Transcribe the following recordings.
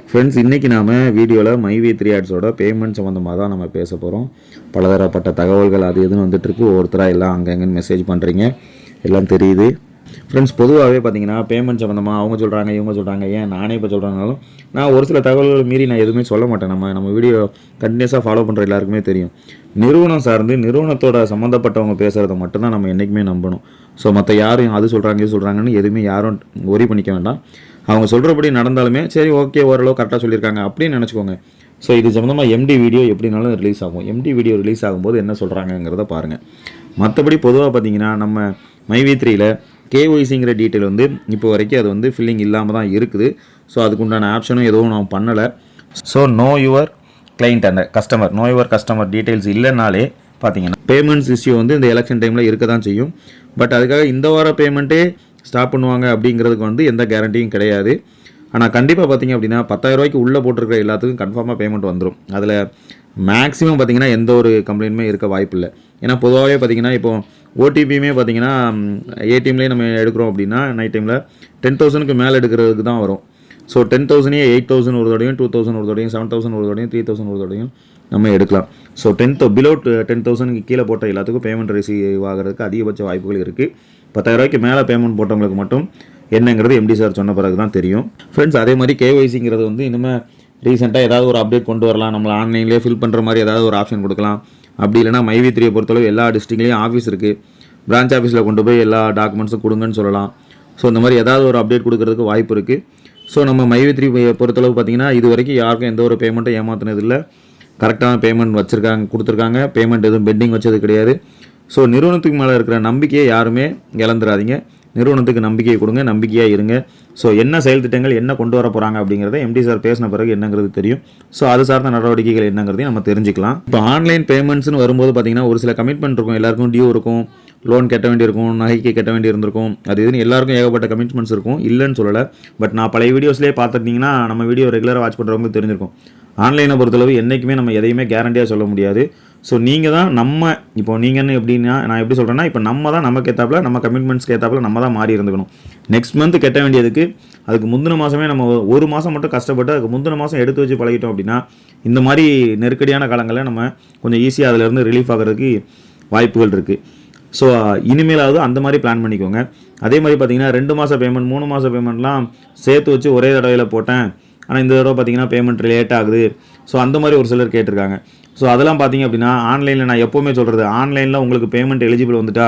Friends, இன்றைக்கி நாம் வீடியோவில் மைவி3 ஆட்ஸோட பேமெண்ட் சம்மந்தமாக தான் நம்ம பேச போகிறோம். பலதரப்பட்ட தகவல்கள் அது எதுன்னு வந்துட்டுருக்கு. ஒவ்வொருத்தராக எல்லாம் அங்கங்கன்னு மெசேஜ் பண்ணுறீங்க, எல்லாம் தெரியுது. ஃப்ரெண்ட்ஸ், பொதுவாகவே பார்த்தீங்கன்னா பேமெண்ட் சம்மந்தமாக அவங்க சொல்கிறாங்க, இவங்க சொல்கிறாங்க, ஏன் நானே இப்போ சொல்கிறனாலும் நான் ஒரு சில தகவல்கள் மீறி நான் எதுவுமே சொல்ல மாட்டேன். நம்ம வீடியோ கண்டினியூஸாக ஃபாலோ பண்ணுற எல்லாருக்குமே தெரியும். நிறுவனம் சார்ந்து நிறுவனத்தோட சம்மந்தப்பட்டவங்க பேசுகிறத மட்டும்தான் நம்ம என்றைக்குமே நம்பணும். ஸோ மற்ற யாரும் அது சொல்கிறாங்க இது சொல்கிறாங்கன்னு எதுவுமே யாரும் ஒரி பண்ணிக்க வேண்டாம். அவங்க சொல்கிறபடி நடந்தாலுமே சரி, ஓகே, ஓரளவு கரெக்டாக சொல்லியிருக்காங்க அப்படின்னு நினச்சிக்கோங்க. ஸோ இது சம்மந்தமாக எம்டி வீடியோ எப்படினாலும் ரிலீஸ் ஆகும். எம்டி வீடியோ ரிலீஸ் ஆகும்போது என்ன சொல்கிறாங்கங்கிறத பாருங்கள். மற்றபடி பொதுவாக பார்த்தீங்கன்னா நம்ம மைவி3யில் கேஒய்சிங்கிற டீட்டெயில் வந்து இப்போ வரைக்கும் அது வந்து ஃபில்லிங் இல்லாமல் தான் இருக்குது. ஸோ அதுக்குண்டான ஆப்ஷனும் எதுவும் நான் பண்ணலை. ஸோ நோ யுவர் கிளைண்ட் அந்த customer, know your customer details இல்லைனாலே பார்த்தீங்கன்னா பேமெண்ட்ஸ் இஷ்யூ வந்து இந்த எலெக்ஷன் டைமில் இருக்க தான் செய்யும். பட் அதுக்காக இந்த வார பேமெண்ட்டே ஸ்டாப் பண்ணுவாங்க அப்படிங்கிறதுக்கு வந்து எந்த கேரண்டியும் கிடையாது. ஆனால் கண்டிப்பாக பார்த்தீங்க அப்படின்னா 10,000 ரூபாய்க்கு உள்ளே போட்டிருக்கிற எல்லாத்துக்கும் கன்ஃபார்மாக பேமெண்ட் வந்துடும். அதில் மேக்ஸிமம் பார்த்தீங்கன்னா எந்த ஒரு கம்ப்ளைண்ட்டுமே இருக்க வாய்ப்பு இல்லை. ஏன்னா பொதுவாகவே பார்த்தீங்கன்னா இப்போ ஓடிபியுமே பார்த்தீங்கன்னா ஏடிஎம்லேயே நம்ம எடுக்கிறோம் அப்படின்னா நைட் டைமில் 10,000க்கு மேலே எடுக்கிறதுக்கு தான் வரும். ஸோ 10,000 8,000 ஒரு தடையும், 2,000 ஒரு தடையும், 7,000 ஒரு தடையும், 3,000 ஒரு தடையும் நம்ம எடுக்கலாம். ஸோ பிலோ 10,000க்கு கீழே போட்ட எல்லாத்துக்கும் பேமெண்ட் ரிசீவ் ஆகிறதுக்கு அதிகபட்ச வாய்ப்புகள் இருக்குது. 10,000 ரூபாய்க்கு மேலே பேமெண்ட் போட்டவங்களுக்கு மட்டும் என்னங்கிறது எம்டி சார் சொன்ன பிறகு தான் தெரியும். ஃப்ரெண்ட்ஸ், அதே மாதிரி கேஒய்சிங்கிறது வந்து இனிமேல் ரீசெண்டாக ஏதாவது ஒரு அப்டேட் கொண்டு வரலாம். நம்மளை ஆன்லைன்லேயே ஃபில் பண்ணுற மாதிரி ஏதாவது ஒரு ஆப்ஷன் கொடுக்கலாம். அப்படி இல்லைனா மைவி3யை பொறுத்தளவு எல்லா டிஸ்ட்ரிக்ட்லேயும் ஆஃபீஸ் இருக்குது. பிரான்ச் ஆஃபீஸில் கொண்டு போய் எல்லா டாக்குமெண்ட்ஸும் கொடுங்கன்னு சொல்லலாம். ஸோ இந்த மாதிரி ஏதாவது ஒரு அப்டேட் கொடுக்கறதுக்கு வாய்ப்பு இருக்குது. ஸோ நம்ம மைவி3 பொறுத்தளவு பார்த்திங்கன்னா இது வரைக்கும் யாருக்கும் எந்த ஒரு பேமெண்ட்டும் ஏமாற்றினதில்லை. கரெக்டான பேமெண்ட் கொடுத்துருக்காங்க. பேமெண்ட் எதுவும் பெண்டிங் வச்சது கிடையாது. ஸோ நிறுவனத்துக்கு மேலே இருக்கிற நம்பிக்கையை யாருமே இழந்துடாதீங்க. நிறுவனத்துக்கு நம்பிக்கையை கொடுங்க, நம்பிக்கையாக இருங்க. ஸோ என்ன செயல் திட்டங்கள் என்ன கொண்டு வர போகிறாங்க அப்படிங்கிறத எம்டி சார் பேசின பிறகு என்னங்கிறது தெரியும். ஸோ அது சார்ந்த நடவடிக்கைகள் என்னங்கிறதையும் நம்ம தெரிஞ்சுக்கலாம். இப்போ ஆன்லைன் பேமெண்ட்ஸ்னு வரும்போது பார்த்திங்கன்னா ஒரு சில கமிட்மெண்ட் இருக்கும். எல்லாருக்கும் டியூ இருக்கும், லோன் கட்ட வேண்டியிருக்கும், நகைக்கு கட்ட வேண்டி இருந்திருக்கும். அது இதுன்னு எல்லாருக்கும் ஏகப்பட்ட கமிட்மெண்ட்ஸ் இருக்கும், இல்லைன்னு சொல்லலை. பட் நான் பழைய வீடியோஸ்லேயே பார்த்துட்டிங்கன்னா நம்ம வீடியோ ரெகுலராக வாட்ச் பண்ணுறவங்களுக்கு தெரிஞ்சிருக்கும். ஆன்லைனை பொறுத்தளவு என்றைக்குமே நம்ம எதையுமே கேரண்டியாக சொல்ல முடியாது. ஸோ நீங்கள் தான் இப்போ நீங்கன்னு எப்படின்னா நான் எப்படி சொல்கிறேன்னா, இப்போ நம்ம தான் நமக்கு ஏற்றாப்புல நம்ம கமிட்மெண்ட்ஸ்க்கு ஏற்றாப்புல நம்ம தான் மாறி இருந்துக்கணும். நெக்ஸ்ட் மந்த் கட்ட வேண்டியதுக்கு அதுக்கு முந்தின மாதமே நம்ம ஒரு மாதம் மட்டும் கஷ்டப்பட்டு அதுக்கு முந்தின மாதம் எடுத்து வச்சு பழகிட்டோம் அப்படின்னா இந்த மாதிரி நெருக்கடியான காலங்களில் நம்ம கொஞ்சம் ஈஸியாக அதிலேருந்து ரிலீஃப் ஆகிறதுக்கு வாய்ப்புகள் இருக்குது. ஸோ இனிமேலாவது அந்த மாதிரி பிளான் பண்ணிக்கோங்க. அதே மாதிரி பார்த்தீங்கன்னா 2 மாத பேமெண்ட் 3 மாத பேமெண்ட்லாம் சேர்த்து வச்சு ஒரே தடவையில் போட்டேன், ஆனால் இந்த தடவை பார்த்தீங்கன்னா பேமெண்ட் லேட் ஆகுது. ஸோ அந்த மாதிரி ஒரு சிலர் கேட்டிருக்காங்க. ஸோ அதெல்லாம் பார்த்தீங்க அப்படின்னா ஆன்லைனில் நான் எப்போவுமே சொல்கிறது, ஆன்லைனில் உங்களுக்கு பேமெண்ட் எலிஜிபிள் வந்துட்டா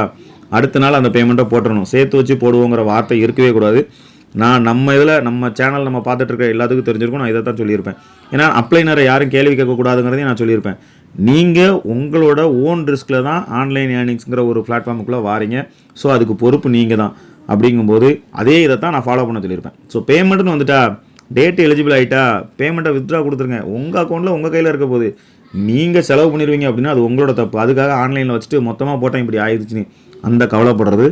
அடுத்த நாள் அந்த பேமெண்ட்டை போட்டுறணும். சேர்த்து வச்சு போடுவோங்கிற வார்த்தை இருக்கவே கூடாது. நம்ம இதில் நம்ம சேனல் நம்ம பார்த்துட்டு இருக்க எல்லாத்துக்கும் தெரிஞ்சிருக்கும். நான் இதை தான் சொல்லியிருப்பேன். ஏன்னா அப்ளைனரை யாரும் கேள்வி கேட்கக்கூடாதுங்கிறதையும் நான் சொல்லியிருப்பேன். நீங்கள் உங்களோட ஓன் ரிஸ்கில் தான் ஆன்லைன் ஏர்னிங்ஸுங்கிற ஒரு பிளாட்ஃபார்முக்குள்ளே வாரீங்க. ஸோ அதுக்கு பொறுப்பு நீங்கள் தான். அப்படிங்கும்போது அதே இதை தான் நான் ஃபாலோ பண்ண சொல்லியிருப்பேன். ஸோ பேமெண்ட்னு வந்துட்டா டேட் எலிஜிபிள் ஆகிட்டா பேமெண்ட்டை வித்ட்ரா கொடுத்துருங்க. உங்கள் அக்கௌண்ட்டில் உங்கள் கையில் இருக்க போது நீங்கள் செலவு பண்ணிடுவீங்க அப்படின்னா அது உங்களோட தப்பு. அதுக்காக ஆன்லைனில் வச்சுட்டு மொத்தமாக போட்டால் இப்படி ஆயிடுச்சுன்னு அந்த கவலைப்படுறது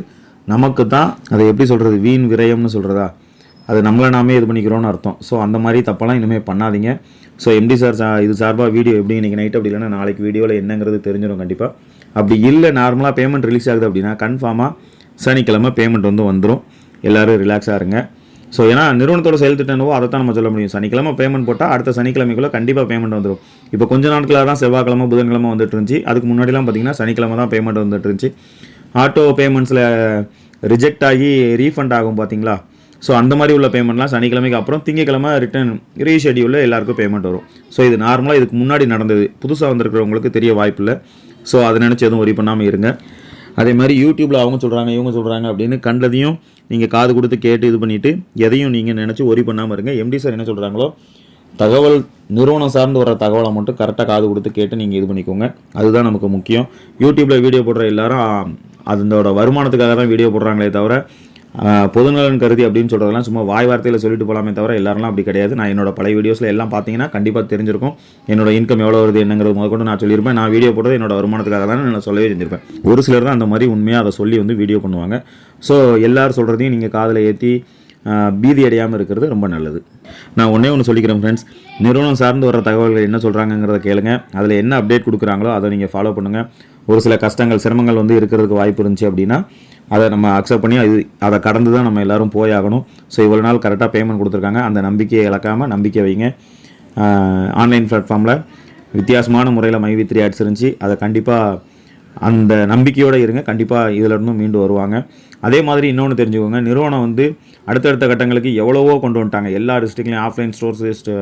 நமக்கு தான். அதை எப்படி சொல்கிறது, வீண் விரயம்னு சொல்கிறதா, அது நம்மளை நாமே இது பண்ணிக்கிறோன்னு அர்த்தம். ஸோ அந்த மாதிரி தப்பெல்லாம் இனிமேல் பண்ணாதீங்க. ஸோ எம்டி சார் இது சார்பாக வீடியோ எப்படி இன்றைக்கி நைட் அப்படி இல்லைன்னா நாளைக்கு வீடியோவில் என்னங்கிறது தெரிஞ்சிடும் கண்டிப்பாக. அப்படி இல்லை நார்மலாக பேமெண்ட் ரிலீஸ் ஆகுது அப்படின்னா கன்ஃபார்மாக சனிக்கிழமை பேமெண்ட் வந்துடும். எல்லோரும் ரிலாக்ஸாக இருங்க. ஸோ ஏன்னா நிறுவனத்தோட செயல் திட்டமோ அதை தான் நம்ம சொல்ல முடியும். சனிக்கிழமை பேமெண்ட் போட்டால் அடுத்த சனிக்கிழமைக்குள்ளே கண்டிப்பாக பேமெண்ட் வந்துடும். இப்போ கொஞ்ச நாட்களாக தான் செவ்வாய்க்கிழமை புதன்கிழமை வந்துட்டு இருந்துச்சு. அதுக்கு முன்னாடிலாம் பார்த்திங்கன்னா சனிக்கிழமை தான் பேமெண்ட் வந்துட்டு இருந்துச்சு. ஆட்டோ பேமெண்ட்ஸில் ரிஜெக்ட் ஆகி ரீஃபண்ட் ஆகும் பார்த்தீங்களா. ஸோ அந்த மாதிரி உள்ள பேமெண்ட்லாம் சனிக்கிழமைக்கு அப்புறம் திங்கக்கிழமை ரிட்டர்ன் ரீஷெடியூலில் எல்லாருக்கும் பேமெண்ட் வரும். ஸோ இது நார்மலாக இதுக்கு முன்னாடி நடந்தது. புதுசாக வந்திருக்கிறவங்களுக்கு தெரிய வாய்ப்பு இல்லை. ஸோ அதை நினச்சி எதுவும் ஒரி பண்ணாமல் இருங்க. அதே மாதிரி யூடியூப்பில் அவங்க சொல்கிறாங்க இவங்க சொல்கிறாங்க அப்படின்னு கண்டதையும் நீங்கள் காது கொடுத்து கேட்டு இது பண்ணிவிட்டு எதையும் நீங்கள் நினச்சி ஒரி பண்ணாமல் இருங்க. எம்டி சார் என்ன சொல்கிறாங்களோ தகவல் நிறுவனம் சார்ந்து வர தகவலை மட்டும் கரெக்டாக காது கொடுத்து கேட்டு நீங்கள் இது பண்ணிக்கோங்க. அதுதான் நமக்கு முக்கியம். யூடியூப்பில் வீடியோ போடுற எல்லாரும் அதோட வருமானத்துக்காக தான் வீடியோ போடுறாங்களே தவிர பொதுநலன் கருதி அப்படின்னு சொல்கிறதெல்லாம் சும்மா வாய் வார்த்தையில் சொல்லிட்டு போகலாமே தவிர எல்லாரெல்லாம் அப்படி கிடையாது. நான் என்னோட பழைய வீடியோஸில் எல்லாம் பார்த்தீங்கன்னா கண்டிப்பாக தெரிஞ்சிருக்கும். என்னோட இன்கம் எவ்வளோ வருது என்னங்கிறது முதற்கொண்டு நான் சொல்லியிருப்பேன். நான் வீடியோ போடுறது என்னோட வருமானத்துக்காக தான் நான் சொல்லவே செஞ்சிருப்பேன். ஒரு சிலர் தான் அந்த மாதிரி உண்மையாக அதை சொல்லி வீடியோ பண்ணுவாங்க. ஸோ எல்லோரும் சொல்கிறதையும் நீங்கள் காதில் ஏற்றி பீதி அடையாமல் இருக்கிறது ரொம்ப நல்லது. நான் ஒன்று சொல்லிக்கிறேன் ஃப்ரெண்ட்ஸ், நிறுவனம் சார்ந்து வர தகவல்கள் என்ன சொல்கிறாங்கங்கிறத கேளுங்க. அதில் என்ன அப்டேட் கொடுக்குறாங்களோ அதை நீங்கள் ஃபாலோ பண்ணுங்கள். ஒரு சில கஷ்டங்கள் சிரமங்கள் இருக்கிறதுக்கு வாய்ப்பு இருந்துச்சு அப்படின்னா அதை நம்ம அக்செப்ட் பண்ணி அதை கடந்து தான் நம்ம எல்லோரும் போயாகணும். ஸோ இவ்வளோ நாள் கரெக்டாக பேமெண்ட் கொடுத்துருக்காங்க, அந்த நம்பிக்கையை இழக்காமல் நம்பிக்கை வைங்க. ஆன்லைன் பிளாட்ஃபார்மில் வித்தியாசமான முறையில் மைவி3 ஆட்ஸ் இருந்துச்சு, அதை கண்டிப்பாக அந்த நம்பிக்கையோடு இருங்க, கண்டிப்பாக இதிலிருந்தும் மீண்டு வருவாங்க. அதே மாதிரி இன்னொன்று தெரிஞ்சுக்கோங்க, நிறுவனம் வந்து அடுத்தடுத்த கட்டங்களுக்கு எவ்வளவோ கொண்டு வந்துட்டாங்க. எல்லா டிஸ்ட்ரிக்ட்லையும் ஆஃப்லைன் ஸ்டோர்ஸு,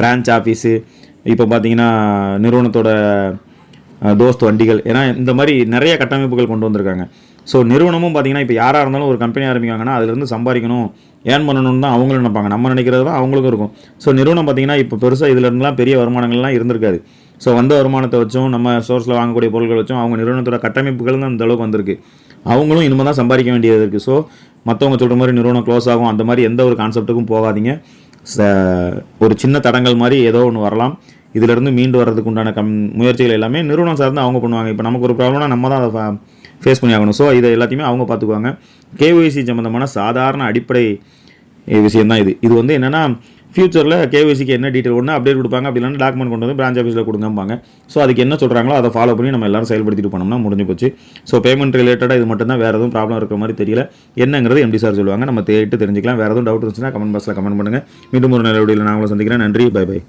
பிரான்ச் ஆஃபீஸு, இப்போ பார்த்தீங்கன்னா நிறுவனத்தோட தோஸ்த் வண்டிகள், ஏன்னா இந்த மாதிரி நிறைய கட்டமைப்புகள் கொண்டு வந்திருக்காங்க. ஸோ நிறுவனமும் பார்த்தீங்கன்னா இப்போ யாராக இருந்தாலும் ஒரு கம்பெனி ஆரம்பிக்காங்கன்னா அதுலேருந்து சம்பாதிக்கணும், ஏர்ன் பண்ணணும்னு தான் அவங்களும் நினைப்பாங்க, நம்ம நினைக்கிறது தான் அவங்களுக்கும் இருக்கும். ஸோ நிறுவனம் பார்த்தீங்கன்னா இப்போ பெருசாக இதிலேருந்துலாம் பெரிய வருமானங்கள்லாம் இருந்திருக்காது. ஸோ வந்த வருமானத்தை வச்சும் நம்ம சோர்ஸில் வாங்கக்கூடிய பொருட்கள் வச்சும் அவங்க நிறுவனத்தோட கட்டமைப்புகள் தான் இந்த அளவுக்கு வந்திருக்கு. அவங்களும் இனிமேல் தான் சம்பாதிக்க வேண்டியது இருக்குது. ஸோ மற்றவங்க சொல்கிற மாதிரி நிறுவனம் க்ளோஸ் ஆகும் அந்த மாதிரி எந்த ஒரு கான்செப்ட்டுக்கும் போகாதீங்க. ஒரு சின்ன தடங்கள் மாதிரி ஏதோ ஒன்று வரலாம், இதிலிருந்து மீண்டு வர்றதுக்கு உண்டான முயற்சிகள் எல்லாமே நிறுவனம் சார்ந்து அவங்க பண்ணுவாங்க. இப்போ நமக்கு ஒரு ப்ராப்ளம்னா நம்ம தான் அதை ஃபேஸ் பண்ணி ஆகணும். ஸோ இதை எல்லாத்தையுமே அவங்க பார்த்துக்குவாங்க. கேஒய்சி சம்மந்தமான சாதாரண அடிப்படை விஷயம் தான் இது வந்து என்னென்னா, ஃபியூச்சரில் கேஒய்சிக்கு என்ன டீட்டெயில் ஒன்று அப்டேட் கொடுப்பாங்க, அப்படி இல்லைன்னா டாக்குமெண்ட் கொண்டு வந்து பிரான்ச் ஆஃபீஸில் கொடுங்கம்பாங்க. ஸோ அதுக்கு என்ன சொல்கிறாங்களோ அதை ஃபாலோ பண்ணி நம்ம எல்லாரும் செயல்படுத்திட்டு போனோம்னா முடிஞ்சு போச்சு. ஸோ பேமெண்ட் ரிலேட்டடாக இது மட்டும் தான், வேறு எதுவும் ப்ராப்ளம் இருக்கிற மாதிரி தெரியல. என்னங்கிறது எம்டி சார் சொல்லுவாங்க, நம்ம தெரிஞ்சுக்கலாம். வேறு எதுவும் டவுட் இருந்துச்சுன்னா கமெண்ட் பாக்ஸில் கமெண்ட் பண்ணுங்கள். மீண்டும் ஒரு நல்ல வீடியோவில் நான் உங்களை சந்திக்கிறேன். நன்றி, பை பை.